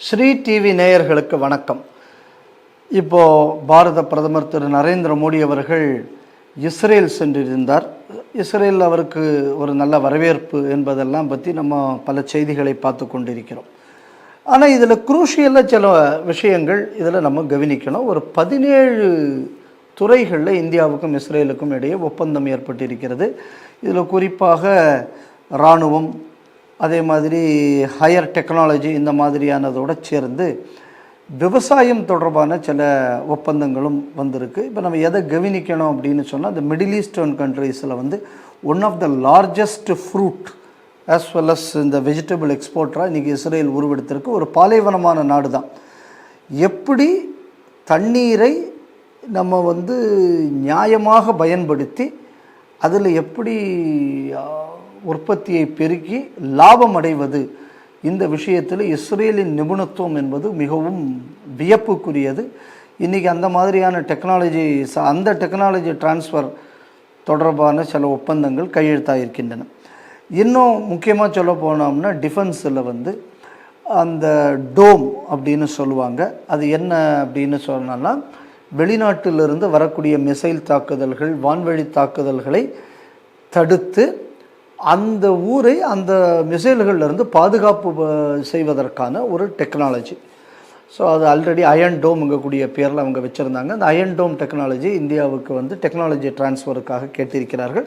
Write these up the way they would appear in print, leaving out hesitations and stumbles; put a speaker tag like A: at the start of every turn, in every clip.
A: Sri TV நேயர்களுக்கு வணக்கம். இப்போது பாரத பிரதமர் திரு நரேந்திர மோடி அவர்கள் இஸ்ரேல் சென்றிருந்தார். இஸ்ரேல் அவருக்கு ஒரு நல்ல வரவேற்பு என்பதெல்லாம் பற்றி நம்ம பல செய்திகளை பார்த்து கொண்டிருக்கிறோம். ஆனால் இதில் குரூஷியலாக சில விஷயங்கள் இதில் நம்ம கவனிக்கணும். ஒரு 17 துறைகளில் இந்தியாவுக்கும் இஸ்ரேலுக்கும் இடையே ஒப்பந்தம் ஏற்பட்டிருக்கிறது. இதில் குறிப்பாக இராணுவம், அதே மாதிரி ஹையர் டெக்னாலஜி, இந்த மாதிரியானதோடு சேர்ந்து விவசாயம் தொடர்பான சில ஒப்பந்தங்களும் வந்திருக்கு. இப்போ நம்ம எதை கவனிக்கணும் அப்படின்னு சொன்னால், இந்த மிடில் ஈஸ்டர்ன் கண்ட்ரீஸில் one of the largest fruit as well as இந்த வெஜிடபிள் எக்ஸ்போர்ட்டராக இன்றைக்கி இஸ்ரேல் உருவெடுத்திருக்கு. ஒரு பாலைவனமான நாடு தான். எப்படி தண்ணீரை நம்ம நியாயமாக பயன்படுத்தி அதில் எப்படி உற்பத்தியை பெருக்கி லாபம் அடைவது, இந்த விஷயத்தில் இஸ்ரேலின் நிபுணத்துவம் என்பது மிகவும் வியப்புக்குரியது. இன்றைக்கி அந்த மாதிரியான அந்த டெக்னாலஜி டிரான்ஸ்ஃபர் தொடர்பான சில ஒப்பந்தங்கள் கையெழுத்தாகிருக்கின்றன. இன்னும் முக்கியமாக சொல்ல போனோம்னா, டிஃபென்ஸில் அந்த டோம் அப்படின்னு சொல்லுவாங்க. அது என்ன அப்படின்னு சொன்னோம்னா, வெளிநாட்டிலிருந்து வரக்கூடிய மிசைல் தாக்குதல்கள், வான்வழி தாக்குதல்களை தடுத்து அந்த ஊரை அந்த மிசைல்களிலிருந்து பாதுகாப்பு செய்வதற்கான ஒரு டெக்னாலஜி. ஸோ அது ஆல்ரெடி அயன் டோம் கூடிய பேரில் அவங்க வச்சுருந்தாங்க. அந்த அயன் டோம் டெக்னாலஜி இந்தியாவுக்கு டெக்னாலஜி டிரான்ஸ்ஃபருக்காக கேட்டிருக்கிறார்கள்.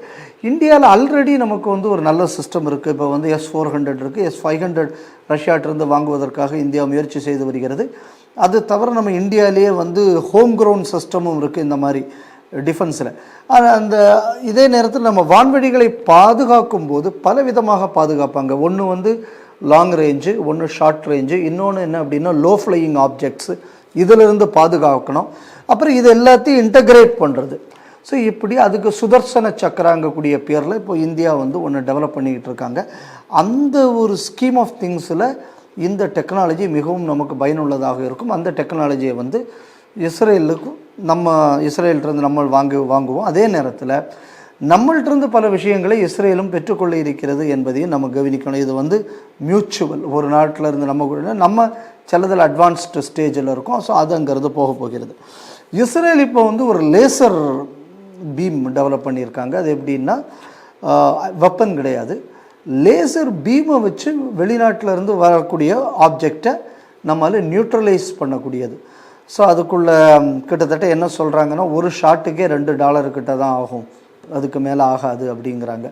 A: இந்தியாவில் ஆல்ரெடி நமக்கு ஒரு நல்ல சிஸ்டம் இருக்குது. இப்போ S-400 இருக்குது, S-500 ரஷ்யாட்டிருந்து வாங்குவதற்காக இந்தியா முயற்சி செய்து வருகிறது. அது தவிர நம்ம இந்தியாவிலேயே ஹோம் க்ரௌண்ட் சிஸ்டமும் இருக்குது இந்த மாதிரி டிஃபென்ஸில். அந்த இதே நேரத்தில் நம்ம வான்வழிகளை பாதுகாக்கும் போது பல விதமாக பாதுகாப்பாங்க. ஒன்று லாங் ரேஞ்சு, ஒன்று ஷார்ட் ரேஞ்சு, இன்னொன்று என்ன அப்படின்னா லோ ஃப்ளையிங் ஆப்ஜெக்ட்ஸு, இதிலிருந்து பாதுகாக்கணும். அப்புறம் இது எல்லாத்தையும் இன்டகிரேட் பண்ணுறது. ஸோ இப்படி அதுக்கு சுதர்சன சக்கராங்கக்கூடிய பேரில் இப்போ இந்தியா ஒன்று டெவலப் பண்ணிக்கிட்டு இருக்காங்க. அந்த ஒரு ஸ்கீம் ஆஃப் திங்ஸில் இந்த டெக்னாலஜி மிகவும் நமக்கு பயனுள்ளதாக இருக்கும். அந்த டெக்னாலஜியை இஸ்ரேலுக்கும் இஸ்ரேலிருந்து நம்ம வாங்குவோம். அதே நேரத்தில் நம்மள்டிருந்து பல விஷயங்களை இஸ்ரேலும் பெற்றுக்கொள்ள இருக்கிறது என்பதையும் நம்ம கவனிக்கணும். இது மியூச்சுவல். ஒரு நாட்டில் இருந்து நம்ம சிலதில் அட்வான்ஸ்டு ஸ்டேஜில் இருக்கோம். ஸோ அது அங்கேருந்து போகிறது. இஸ்ரேல் இப்போ ஒரு லேசர் பீம் டெவலப் பண்ணியிருக்காங்க. அது எப்படின்னா, வெப்பன் கிடையாது, லேசர் பீமை வச்சு வெளிநாட்டில் இருந்து வரக்கூடிய ஆப்ஜெக்டை நம்மளால் நியூட்ரலைஸ் பண்ணக்கூடியது. ஸோ அதுக்குள்ளே கிட்டத்தட்ட என்ன சொல்கிறாங்கன்னா, ஒரு ஷாட்டுக்கே $2 கிட்ட தான் ஆகும், அதுக்கு மேலே ஆகாது அப்படிங்கிறாங்க.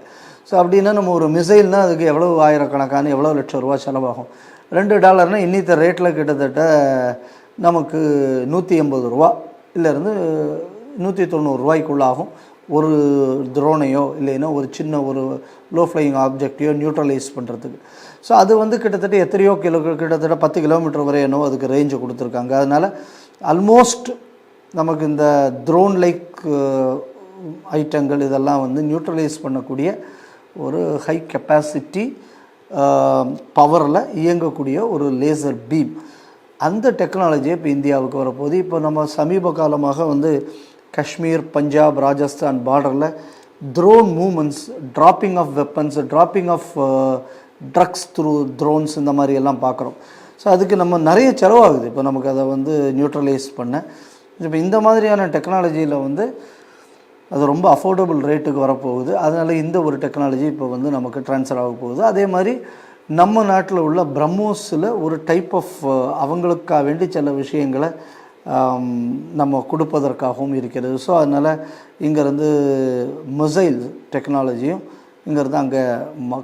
A: ஸோ அப்படின்னா நம்ம ஒரு மிசைல்னால் அதுக்கு எவ்வளோ ஆயிரக்கணக்கான எவ்வளோ லட்சம் ரூபா செலவாகும். $2 இன்னித்த ரேட்டில் கிட்டத்தட்ட நமக்கு $180 இல்லைருந்து $190 ஆகும். ஒரு ட்ரோனையோ இல்லைன்னா ஒரு சின்ன ஒரு லோ ஃப்ளையிங் ஆப்ஜெக்டையோ நியூட்ரலைஸ் பண்ணுறதுக்கு. ஸோ அது கிட்டத்தட்ட எத்தனையோ கிட்டத்தட்ட 10 கிலோமீட்டர் வரை என்னவோ அதுக்கு ரேஞ்சு கொடுத்துருக்காங்க. அதனால் ஆல்மோஸ்ட் நமக்கு இந்த ட்ரோன் லைக் ஐட்டங்கள் இதெல்லாம் நியூட்ரலைஸ் பண்ணக்கூடிய ஒரு ஹை கெப்பாசிட்டி பவரில் இயங்கக்கூடிய ஒரு லேசர் பீம், அந்த டெக்னாலஜியை இப்போ இந்தியாவுக்கு வரப்போகுது. இப்போ நம்ம சமீப காலமாக காஷ்மீர், பஞ்சாப், ராஜஸ்தான் பார்டரில் drone movements, dropping of weapons, dropping of drugs through drones, இந்த மாதிரி எல்லாம் பார்க்குறோம். ஸோ அதுக்கு நம்ம நிறைய செலவாகுது இப்போ நமக்கு அதை நியூட்ரலைஸ் பண்ண. இப்போ இந்த மாதிரியான டெக்னாலஜியில் அது ரொம்ப அஃபோர்டபுள் ரேட்டுக்கு வரப்போகுது. அதனால் இந்த ஒரு டெக்னாலஜி இப்போ நமக்கு ட்ரான்ஸ்ஃபர் ஆக போகுது. அதே மாதிரி நம்ம நாட்டில் உள்ள பிரம்மோஸில் ஒரு டைப் ஆஃப் அவங்களுக்காக வேண்டி சில விஷயங்களை நம்ம கொடுப்பதற்காகவும் இருக்கிறது. ஸோ அதனால் இங்கேருந்து மிசைல் டெக்னாலஜியும் இங்கேருந்து அங்கே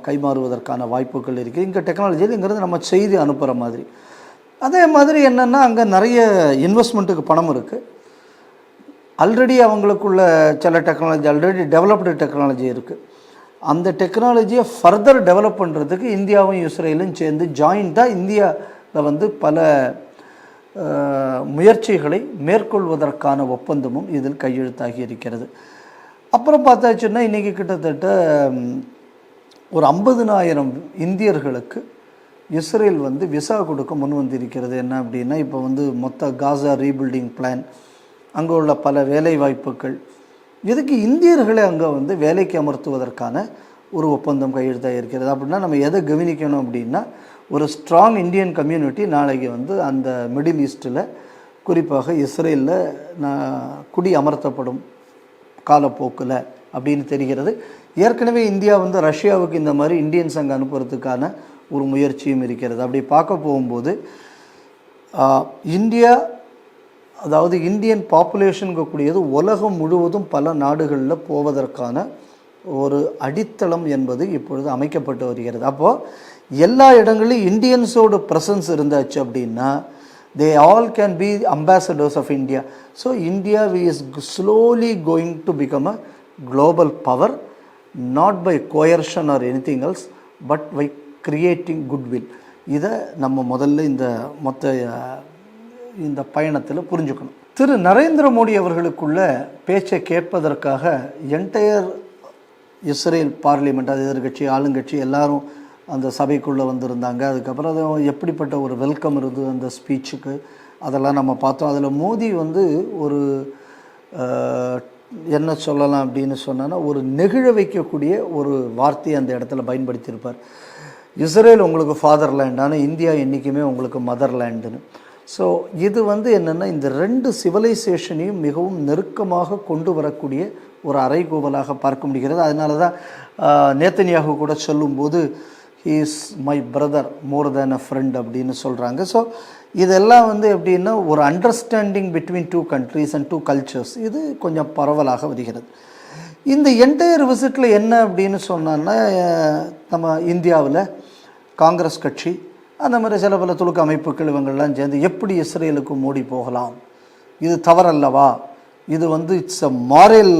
A: கைமாறுவதற்கான வாய்ப்புகள் இருக்குது. இங்கே டெக்னாலஜியில் இங்கேருந்து நம்ம செய்தி அனுப்புகிற மாதிரி. அதே மாதிரி என்னென்னா, அங்கே நிறைய இன்வெஸ்ட்மெண்ட்டுக்கு பணம் இருக்குது. ஆல்ரெடி அவங்களுக்குள்ள சில டெக்னாலஜி ஆல்ரெடி டெவலப்டு டெக்னாலஜி இருக்குது. அந்த டெக்னாலஜியை ஃபர்தர் டெவலப் பண்ணுறதுக்கு இந்தியாவும் இஸ்ரேலும் சேர்ந்து ஜாயிண்ட்டாக இந்தியாவில் பல முயற்சிகளை மேற்கொள்வதற்கான ஒப்பந்தமும் இதில் கையெழுத்தாகி இருக்கிறது. அப்புறம் பார்த்தாச்சுன்னா, இன்றைக்கி கிட்டத்தட்ட ஒரு 50,000 இந்தியர்களுக்கு இஸ்ரேல் விசா கொடுக்க முன் வந்திருக்கிறது. என்ன அப்படின்னா, இப்போ மொத்த காசா ரீபில்டிங் பிளான், அங்கே உள்ள பல வேலை வாய்ப்புகள், இதுக்கு இந்தியர்களை அங்கே வேலைக்கு அமர்த்துவதற்கான ஒரு ஒப்பந்தம் கையெழுத்தாக இருக்கிறது. அப்படின்னா நம்ம எதை கவனிக்கணும் அப்படின்னா, ஒரு ஸ்ட்ராங் இந்தியன் கம்யூனிட்டி நாளைக்கு வந்து அந்த மிடில் ஈஸ்ட்டில் குறிப்பாக இஸ்ரேலில் குடி அமர்த்தப்படும் காலப்போக்கில் அப்படின்னு தெரிகிறது. ஏற்கனவே இந்தியா வந்து ரஷ்யாவுக்கு இந்த மாதிரி இந்தியன்ஸ் அங்கே அனுப்புறதுக்கான ஒரு முயற்சியும் இருக்கிறது. அப்படி பார்க்க போகும்போது இந்தியா, அதாவது இந்தியன் பாப்புலேஷனுக்கு கூடியது உலகம் முழுவதும் பல நாடுகளில் போவதற்கான ஒரு அடித்தளம் என்பது இப்பொழுது அமைக்கப்பட்டு வருகிறது. அப்போது எல்லா இடங்களிலும் இந்தியன்ஸோட ப்ரெசன்ஸ் இருந்தாச்சு அப்படின்னா they all can be ambassadors of India. So India is slowly going to become a global power, not by coercion or anything else, but by creating goodwill. இதை நம்ம முதல்ல இந்த பயணத்தில் புரிஞ்சுக்கணும். திரு நரேந்திர மோடி அவர்களுக்குள்ள பேச்சை கேட்பதற்காக என்டையர் இஸ்ரேல் பார்லிமெண்ட், அது எதிர்கட்சி ஆளுங்கட்சி எல்லாரும் அந்த சபைக்குள்ளே வந்திருந்தாங்க. அதுக்கப்புறம் அது எப்படிப்பட்ட ஒரு வெல்கம் இருந்தது அந்த ஸ்பீச்சுக்கு, அதெல்லாம் நம்ம பார்த்தோம். அதில் மோடி வந்து ஒரு என்ன சொல்லலாம் அப்படின்னு சொன்னோன்னா, ஒரு நெகிழ வைக்கக்கூடிய ஒரு வார்த்தையை அந்த இடத்துல பயன்படுத்தியிருப்பார். இஸ்ரேல் உங்களுக்கு ஃபாதர்லேண்ட், ஆனால் இந்தியா என்றைக்குமே உங்களுக்கு மதர்லேண்டுன்னு. ஸோ இது வந்து என்னென்னா, இந்த ரெண்டு சிவிலைசேஷனையும் மிகவும் நெருக்கமாக கொண்டு வரக்கூடிய ஒரு அறைகூவலாக பார்க்க முடிகிறது. அதனால தான் நேத்தன்யாகு கூட சொல்லும்போது he is my brother more than a friend அப்படின்னு சொல்கிறாங்க. ஸோ இதெல்லாம் வந்து எப்படின்னா ஒரு understanding between two countries and two cultures, இது கொஞ்சம் பரவலாக வருகிறது. இந்த என்டையர் விசிட்டில் என்ன அப்படின்னு சொன்னான்னா, நம்ம இந்தியாவில் காங்கிரஸ் கட்சி அந்த மாதிரி சில பல துலுக்கு அமைப்புகள் இவங்கள்லாம் சேர்ந்து எப்படி இஸ்ரேலுக்கு மோடி போகலாம், இது தவறல்லவா, இது வந்து இட்ஸ் அ மாரல்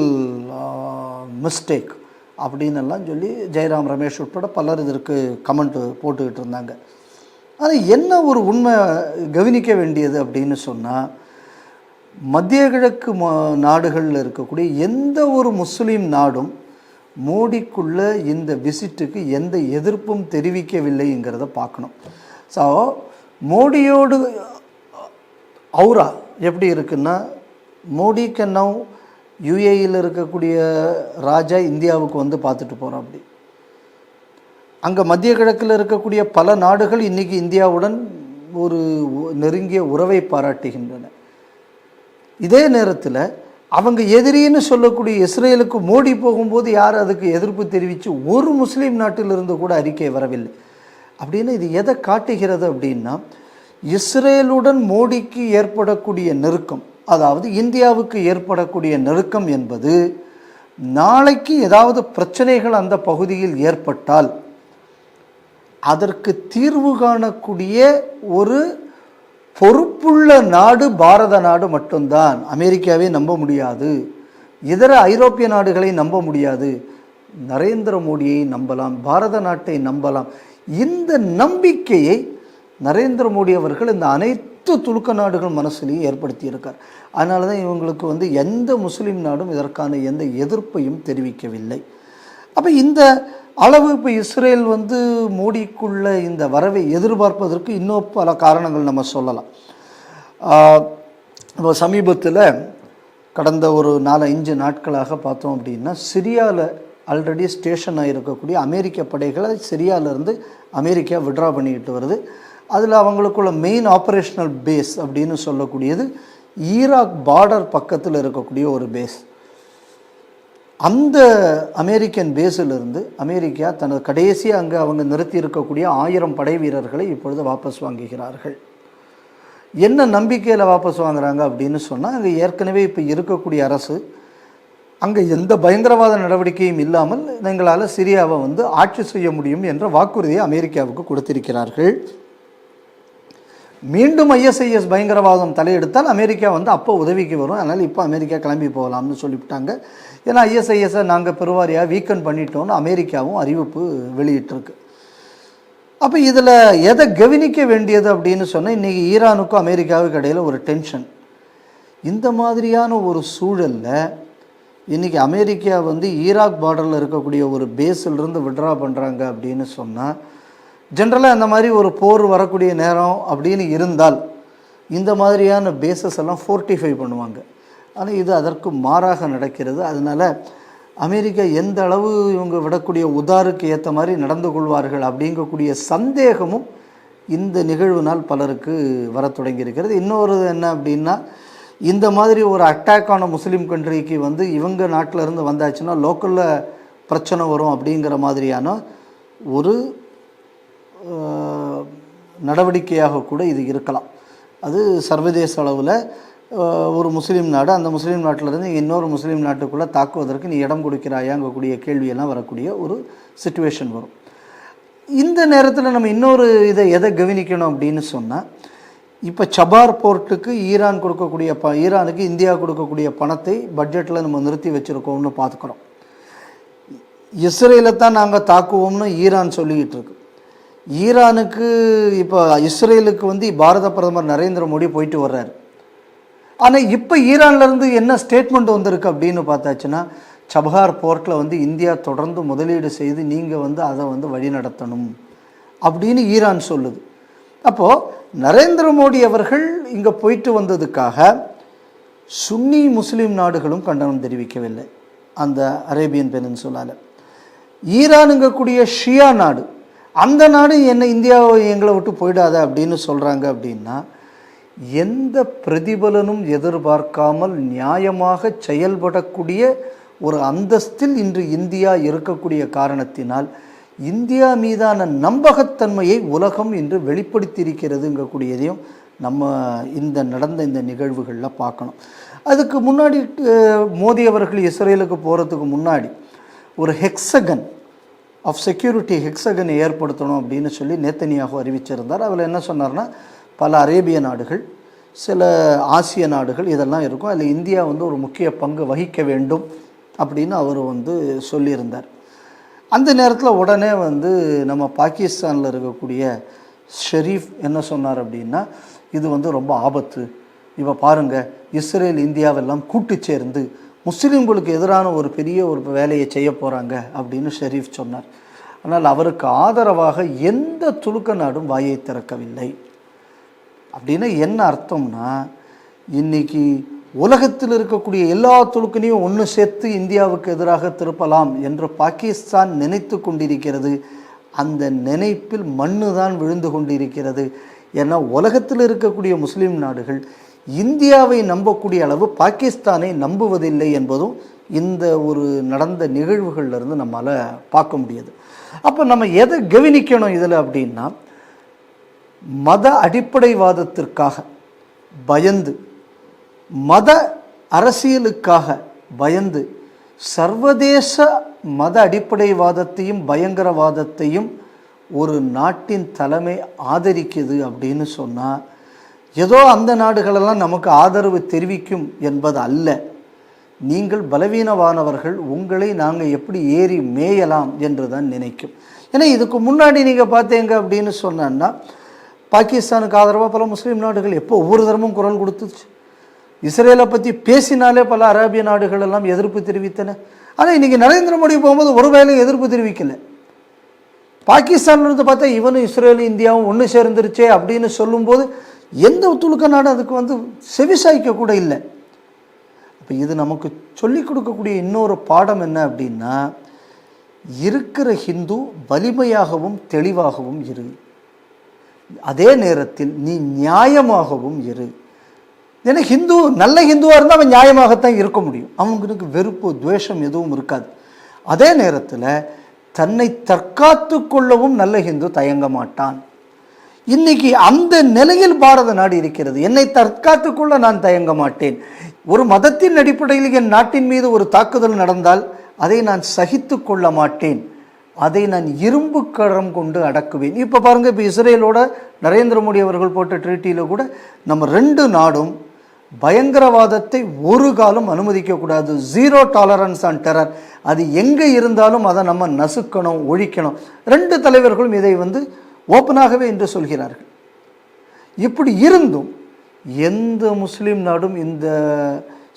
A: மிஸ்டேக் அப்படின்னு எல்லாம் சொல்லி ஜெயராம் ரமேஷ் உட்பட பலர் இதற்கு கமெண்ட் போட்டுக்கிட்டு இருந்தாங்க. ஆனால் என்ன ஒரு உண்மை கவனிக்க வேண்டியது அப்படின்னு சொன்னால், மத்திய கிழக்கு நாடுகளில் இருக்கக்கூடிய எந்த ஒரு முஸ்லீம் நாடும் மோடிக்குள்ள இந்த விசிட்டுக்கு எந்த எதிர்ப்பும் தெரிவிக்கவில்லைங்கிறத பார்க்கணும். ஸோ மோடியோடு அவுரா எப்படி இருக்குன்னா, மோடி கேன் நவ் யுஏஇயில் இருக்கக்கூடிய ராஜா இந்தியாவுக்கு வந்து பார்த்துட்டு போகிறோம். அப்படி அங்கே மத்திய கிழக்கில் இருக்கக்கூடிய பல நாடுகள் இன்றைக்கி இந்தியாவுடன் ஒரு நெருங்கிய உறவை பாராட்டுகின்றன. இதே நேரத்தில் அவங்க எதிரின்னு சொல்லக்கூடிய இஸ்ரேலுக்கு மோடி போகும்போது யார் அதுக்கு எதிர்ப்பு தெரிவித்து ஒரு முஸ்லீம் நாட்டிலிருந்து கூட அறிக்கை வரவில்லை. அப்படின்னு இது எதை காட்டுகிறது அப்படின்னா, இஸ்ரேலுடன் மோடிக்கு ஏற்படக்கூடிய நெருக்கம், அதாவது இந்தியாவுக்கு ஏற்படக்கூடிய நெருக்கம் என்பது நாளைக்கு ஏதாவது பிரச்சனைகள் அந்த பகுதியில் ஏற்பட்டால் அதற்கு தீர்வு காணக்கூடிய ஒரு பொறுப்புள்ள நாடு பாரத நாடு மட்டும்தான். அமெரிக்காவை நம்ப முடியாது, இதர ஐரோப்பிய நாடுகளை நம்ப முடியாது, நரேந்திர மோடியை நம்பலாம், பாரத நாட்டை நம்பலாம். இந்த நம்பிக்கையை நரேந்திர மோடி அவர்கள் இந்த அனைத்து துலுக்க நாடுகள் மனசுலையும் ஏற்படுத்தி இருக்கார். அதனால தான் இவங்களுக்கு வந்து எந்த முஸ்லீம் நாடும் இதற்கான எந்த எதிர்ப்பையும் தெரிவிக்கவில்லை. அப்போ இந்த அளவு இப்போ இஸ்ரேல் வந்து மோடிக்குள்ள இந்த வரவை எதிர்பார்ப்பதற்கு இன்னும் பல காரணங்கள் நம்ம சொல்லலாம். இப்போ சமீபத்தில் கடந்த ஒரு 4-5 நாட்களாக பார்த்தோம் அப்படின்னா, சிரியாவில் ஆல்ரெடி ஸ்டேஷன் ஆகிருக்கக்கூடிய அமெரிக்க படைகளை சிரியாவிலேருந்து அமெரிக்கா விட்ரா பண்ணிக்கிட்டு வருது. அதில் அவங்களுக்குள்ள மெயின் ஆப்ரேஷனல் பேஸ் அப்படின்னு சொல்லக்கூடியது ஈராக் பார்டர் பக்கத்தில் இருக்கக்கூடிய ஒரு பேஸ். அந்த அமெரிக்கன் பேஸிலிருந்து அமெரிக்கா தனது கடைசியாக அங்கே அவங்க நிறுத்தி இருக்கக்கூடிய 1000 படை வீரர்களை இப்பொழுது வாபஸ் வாங்குகிறார்கள். என்ன நம்பிக்கையில் வாபஸ் வாங்குறாங்க அப்படின்னு சொன்னால், அங்கே ஏற்கனவே இப்போ இருக்கக்கூடிய அரசு அங்கே எந்த பயங்கரவாத நடவடிக்கையும் இல்லாமல் எங்களால் சிரியாவை வந்து ஆட்சி செய்ய முடியும் என்ற வாக்குறுதியை அமெரிக்காவுக்கு கொடுத்திருக்கிறார்கள். மீண்டும் ISIS பயங்கரவாதம் தலையெடுத்தால் அமெரிக்கா வந்து அப்போ உதவிக்கு வரும். அதனால் இப்போ அமெரிக்கா கிளம்பி போகலாம்னு சொல்லிவிட்டாங்க. ஏன்னா ISISஐ நாங்கள் பெருவாரியாக வீக்கன் பண்ணிட்டோன்னு அமெரிக்காவும் அறிவிப்பு வெளியிட்டிருக்கு. அப்போ இதில் எதை கவனிக்க வேண்டியது அப்படின்னு சொன்னால், இன்றைக்கி ஈரானுக்கும் அமெரிக்காவுக்கு இடையில் ஒரு டென்ஷன். இந்த மாதிரியான ஒரு சூழலில் இன்றைக்கி அமெரிக்கா வந்து ஈராக் பார்டரில் இருக்கக்கூடிய ஒரு பேஸிலிருந்து விட்ரா பண்ணுறாங்க அப்படின்னு சொன்னால், ஜென்ரலாக இந்த மாதிரி ஒரு போர் வரக்கூடிய நேரம் அப்படின்னு இருந்தால் இந்த மாதிரியான பேஸஸ் எல்லாம் ஃபோர்ட்டிஃபை பண்ணுவாங்க. ஆனால் இது அதற்கு மாறாக நடக்கிறது. அதனால் அமெரிக்கா எந்த அளவு இவங்க விடக்கூடிய உதாருக்கு ஏற்ற மாதிரி நடந்து கொள்வார்கள் அப்படிங்கக்கூடிய சந்தேகமும் இந்த நிகழ்வுனால் பலருக்கு வர தொடங்கியிருக்கிறது. இன்னொரு என்ன அப்படின்னா, இந்த மாதிரி ஒரு அட்டாக் ஆன முஸ்லீம் கண்ட்ரிக்கு வந்து இவங்க நாட்டில் இருந்து வந்தாச்சுன்னா லோக்கலில் பிரச்சனை வரும் அப்படிங்கிற மாதிரியான ஒரு நடவடிக்கையாக கூட இது இருக்கலாம். அது சர்வதேச அளவில் ஒரு முஸ்லீம் நாடு, அந்த முஸ்லீம் நாட்டிலிருந்து இன்னொரு முஸ்லீம் நாட்டுக்குள்ளே தாக்குவதற்கு நீ இடம் கொடுக்கிறாயாங்கக்கூடிய கேள்வியெல்லாம் வரக்கூடிய ஒரு சிச்சுவேஷன் வரும். இந்த நேரத்தில் நம்ம இன்னொரு எதை கவனிக்கணும் அப்படின்னு சொன்னால், இப்போ சபார் போர்ட்டுக்கு ஈரான் கொடுக்கக்கூடிய ஈரானுக்கு இந்தியா கொடுக்கக்கூடிய பணத்தை பட்ஜெட்டில் நம்ம நிறுத்தி வச்சுருக்கோம்னு பார்த்துக்கிறோம். இஸ்ரேலை தான் நாங்கள் தாக்குவோம்னு ஈரான் சொல்லிக்கிட்டு இருக்கு. ஈரானுக்கு இப்போ இஸ்ரேலுக்கு வந்து பாரத பிரதமர் நரேந்திர மோடி போயிட்டு வர்றாரு. ஆனால் இப்போ ஈரான்லேருந்து என்ன ஸ்டேட்மெண்ட் வந்திருக்கு அப்படின்னு பார்த்தாச்சுன்னா, சபஹார் போர்ட்டில் வந்து இந்தியா தொடர்ந்து முதலீடு செய்து நீங்கள் வந்து அதை வந்து வழிநடத்தணும் அப்படின்னு ஈரான் சொல்லுது. அப்போது நரேந்திர மோடி அவர்கள் இங்கே போயிட்டு வந்ததுக்காக சுன்னி முஸ்லீம் நாடுகளும் கண்டனம் தெரிவிக்கவில்லை. அந்த அரேபியன் பெனின்சுலாவில் ஈரானுங்கக்கூடிய ஷியா நாடு, அந்த நாடு என்ன இந்தியாவை எங்களை விட்டு போயிடாத அப்படின்னு சொல்கிறாங்க. அப்படின்னா எந்த பிரதிபலனும் எதிர்பார்க்காமல் நியாயமாக செயல்படக்கூடிய ஒரு அந்தஸ்தில் இன்று இந்தியா இருக்கக்கூடிய காரணத்தினால் இந்தியா மீதான நம்பகத்தன்மையை உலகம் இன்று வெளிப்படுத்தியிருக்கிறதுங்கக்கூடியதையும் நம்ம நடந்த இந்த நிகழ்வுகளில் பார்க்கணும். அதுக்கு முன்னாடி மோடி அவர்கள் இஸ்ரேலுக்கு போகிறதுக்கு முன்னாடி ஒரு ஹெக்ஸகன் ஆஃப் செக்யூரிட்டி ஹெக்ஸகனை ஏற்படுத்தணும் அப்படின்னு சொல்லி நேத்தனியாகு அறிவிச்சிருந்தார். அதில் என்ன சொன்னார்னா, பல அரேபிய நாடுகள், சில ஆசிய நாடுகள் இதெல்லாம் இருக்கும், அதில் இந்தியா வந்து ஒரு முக்கிய பங்கு வகிக்க வேண்டும் அப்படின்னு அவர் வந்து சொல்லியிருந்தார். அந்த நேரத்தில் உடனே வந்து நம்ம பாகிஸ்தானில் இருக்கக்கூடிய ஷெரீஃப் என்ன சொன்னார் அப்படின்னா, இது வந்து ரொம்ப ஆபத்து, இப்போ பாருங்கள் இஸ்ரேல் இந்தியாவெல்லாம் கூட்டு சேர்ந்து முஸ்லீம்களுக்கு எதிரான ஒரு பெரிய ஒரு வேலையை செய்ய போகிறாங்க அப்படின்னு ஷெரீஃப் சொன்னார். ஆனால் அவருக்கு ஆதரவாக எந்த துலுக்க நாடும் வாயை திறக்கவில்லை. அப்படின்னா என்ன அர்த்தம்னா, இன்றைக்கி உலகத்தில் இருக்கக்கூடிய எல்லா துலுக்கனையும் ஒன்று சேர்த்து இந்தியாவுக்கு எதிராக திருப்பலாம் என்று பாகிஸ்தான் நினைத்து கொண்டிருக்கிறது. அந்த நினைப்பில் மண்ணு தான் விழுந்து கொண்டிருக்கிறது. ஏன்னா உலகத்தில் இருக்கக்கூடிய முஸ்லீம் நாடுகள் இந்தியாவை நம்பக்கூடிய அளவு பாகிஸ்தானை நம்புவதில்லை என்பதும் இந்த ஒரு நடந்த நிகழ்வுகள்லேருந்து நம்மளால் பார்க்க முடியுது. அப்போ நம்ம எதை கவனிக்கணும் இதில் அப்படின்னா, மத அடிப்படைவாதத்திற்காக பயந்து, மத அரசியலுக்காக பயந்து, சர்வதேச மத அடிப்படைவாதத்தையும் பயங்கரவாதத்தையும் ஒரு நாட்டின் தலைமை ஆதரிக்குது அப்படின்னு சொன்னால், ஏதோ அந்த நாடுகளெல்லாம் நமக்கு ஆதரவு தெரிவிக்கும் என்பது அல்ல. நீங்கள் பலவீனமானவர்கள், உங்களை நாங்கள் எப்படி ஏறி மேயலாம் என்று தான் நினைக்கும். ஏன்னா இதுக்கு முன்னாடி நீங்கள் பார்த்தீங்க அப்படின்னு சொன்னா, பாகிஸ்தானுக்கு ஆதரவாக பல முஸ்லீம் நாடுகள் எப்போ ஒவ்வொரு தரமும் குரல் கொடுத்துச்சு. இஸ்ரேலை பற்றி பேசினாலே பல அரேபிய நாடுகள் எல்லாம் எதிர்ப்பு தெரிவித்தன. ஆனால் இன்றைக்கி நரேந்திர மோடி போகும்போது ஒரு வேலையும் எதிர்ப்பு தெரிவிக்கலை. பாகிஸ்தான்லேருந்து பார்த்தா இவனும் இஸ்ரேலும் இந்தியாவும் ஒன்று சேர்ந்துருச்சே அப்படின்னு சொல்லும்போது எந்த துலுக்க நாடு அதுக்கு வந்து செவிசாய்க்க கூட இல்லை. அப்போ இது நமக்கு சொல்லிக் கொடுக்கக்கூடிய இன்னொரு பாடம் என்ன அப்படின்னா, இருக்கிற ஹிந்து வலிமையாகவும் தெளிவாகவும் இரு, அதே நேரத்தில் நீ நியாயமாகவும் இரு. ஏன்னா ஹிந்து நல்ல ஹிந்துவாக இருந்தால் அவன் நியாயமாகத்தான் இருக்க முடியும், அவங்களுக்கு வெறுப்பு துவேஷம் எதுவும் இருக்காது. அதே நேரத்தில் தன்னை தற்காத்து கொள்ளவும் நல்ல ஹிந்து தயங்க மாட்டான். இன்னைக்கு அந்த நிலையில் பாரத நாடு இருக்கிறது. என்னை தற்காத்து கொள்ள நான் தயங்க மாட்டேன். ஒரு மதத்தின் அடிப்படையில் என் நாட்டின் மீது ஒரு தாக்குதல் நடந்தால் அதை நான் சகித்து கொள்ள மாட்டேன், அதை நான் இரும்பு கரம் கொண்டு அடக்குவேன். இப்போ பாருங்கள், இப்போ இஸ்ரேலோட நரேந்திர மோடி அவர்கள் போட்ட ட்ரீட்டியில் கூட நம்ம ரெண்டு நாடும் பயங்கரவாதத்தை ஒரு காலம் அனுமதிக்கக்கூடாது, ஜீரோ டாலரன்ஸ் ஆன் டெரர், அது எங்கே இருந்தாலும் அதை நம்ம நசுக்கணும், ஒழிக்கணும். ரெண்டு தலைவர்களும் இதை வந்து ஓப்பனாகவே என்று சொல்கிறார்கள். இப்படி இருந்தும் எந்த முஸ்லீம் நாடும் இந்த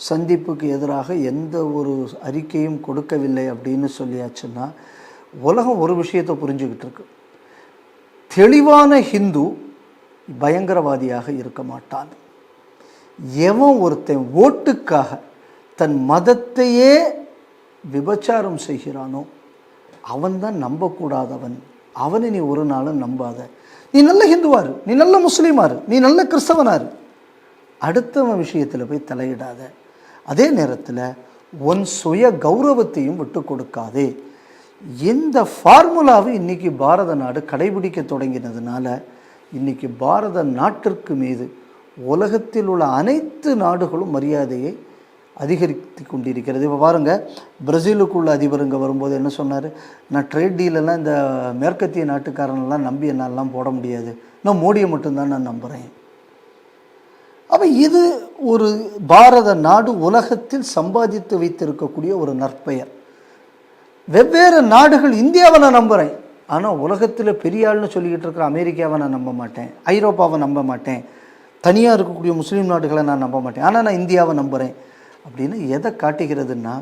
A: சந்திப்புக்கு எதிராக எந்த ஒரு அறிக்கையும் கொடுக்கவில்லை அப்படின்னு சொல்லியாச்சுன்னா, உலகம் ஒரு விஷயத்தை புரிஞ்சுக்கிட்டு இருக்கு, தெளிவான ஹிந்து பயங்கரவாதியாக இருக்க மாட்டான். எவன் ஒருத்தன் ஓட்டுக்காக தன் மதத்தையே விபச்சாரம் செய்கிறானோ அவன்தான் நம்பக்கூடாதவன், அவனை நீ ஒரு நாளும் நம்பாத. நீ நல்ல ஹிந்துவாரு, நீ நல்ல முஸ்லீமாரு, நீ நல்ல கிறிஸ்தவனாரு. அடுத்தவன் விஷயத்தில் போய் தலையிடாத. அதே நேரத்தில் உன் சுய கௌரவத்தையும் விட்டு கொடுக்காதே. இந்த ஃபார்முலாவை இன்றைக்கி பாரத நாடு கடைபிடிக்க தொடங்கினதுனால இன்றைக்கி பாரத நாட்டிற்கு மீது உலகத்தில் உள்ள அனைத்து நாடுகளும் மரியாதையை அதிகரித்து கொண்டிருக்கிறது. இப்போ பாருங்கள், பிரேசிலுக்குள்ள அதிபர் இங்கே வரும்போது என்ன சொன்னார்? நான் ட்ரேட் டீலெல்லாம் இந்த மேற்கத்திய நாட்டுக்காரனெல்லாம் நம்பி என்னாலலாம் போட முடியாது, நான் மோடியை மட்டும்தான் நான் நம்புகிறேன். அப்போ இது ஒரு பாரத நாடு உலகத்தில் சம்பாதித்து வைத்திருக்கக்கூடிய ஒரு நற்பெயர். வெவ்வேறு நாடுகள், இந்தியாவை நான் நம்புகிறேன், ஆனால் உலகத்தில் பெரிய ஆள்னு சொல்லிக்கிட்டு இருக்கிற அமெரிக்காவை நான் நம்ப மாட்டேன், ஐரோப்பாவை நம்ப மாட்டேன், தனியாக இருக்கக்கூடிய முஸ்லீம் நாடுகளை நான் நம்ப மாட்டேன், ஆனால் நான் இந்தியாவை நம்புகிறேன் அப்படின்னு எதை காட்டுகிறதுன்னா,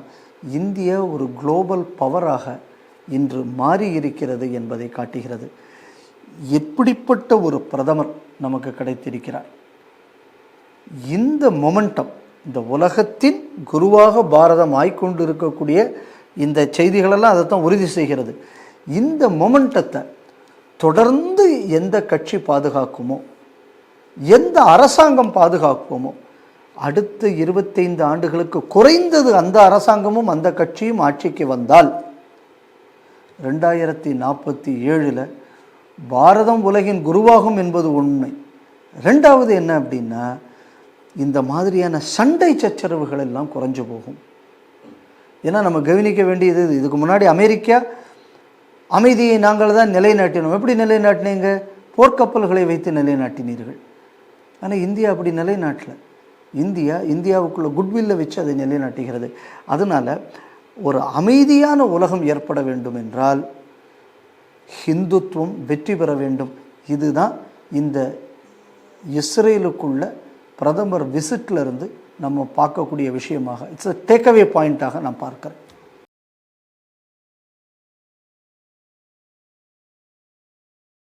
A: இந்தியா ஒரு குளோபல் பவராக இன்று மாறி இருக்கிறது என்பதை காட்டுகிறது. எப்படிப்பட்ட ஒரு பிரதமர் நமக்கு கிடைத்திருக்கிறார்! இந்த மொமெண்டம், இந்த உலகத்தின் குருவாக பாரதம் ஆய்கொண்டு இருக்கக்கூடிய இந்த செய்திகளெல்லாம் அதைத்தான் உறுதி செய்கிறது. இந்த மொமெண்டத்தை தொடர்ந்து எந்த கட்சி பாதுகாக்குமோ, எந்த அரசாங்கம் பாதுகாக்குமோ, அடுத்த 25 ஆண்டுகளுக்கு குறைந்தது அந்த அரசாங்கமும் அந்த கட்சியும் ஆட்சிக்கு வந்தால் 2047 பாரதம் உலகின் குருவாகும் என்பது உண்மை. ரெண்டாவது என்ன அப்படின்னா, இந்த மாதிரியான சண்டை சச்சரவுகள் எல்லாம் குறைஞ்சு போகும். ஏன்னா நம்ம கவனிக்க வேண்டியது, இதுக்கு முன்னாடி அமெரிக்கா அமைதியை நாங்கள் தான் நிலைநாட்டினோம். எப்படி நிலைநாட்டினீங்க? போர்க்கப்பல்களை வைத்து நிலைநாட்டினீர்கள். ஆனால் இந்தியா அப்படி நிலைநாட்டல. இந்தியாவுக்குள்ள குட்வில்லை வச்சு அதை நிலைநாட்டுகிறது. அதனால் ஒரு அமைதியான உலகம் ஏற்பட வேண்டும் என்றால் ஹிந்துத்துவம் வெற்றி பெற வேண்டும். இதுதான் இந்த இஸ்ரேலுக்குள்ள பிரதமர் விசிட்ல இருந்து நம்ம பார்க்கக்கூடிய விஷயமாக, இட்ஸ் அ டேக்அவே பாயிண்டாக நான் பார்க்கிறேன்.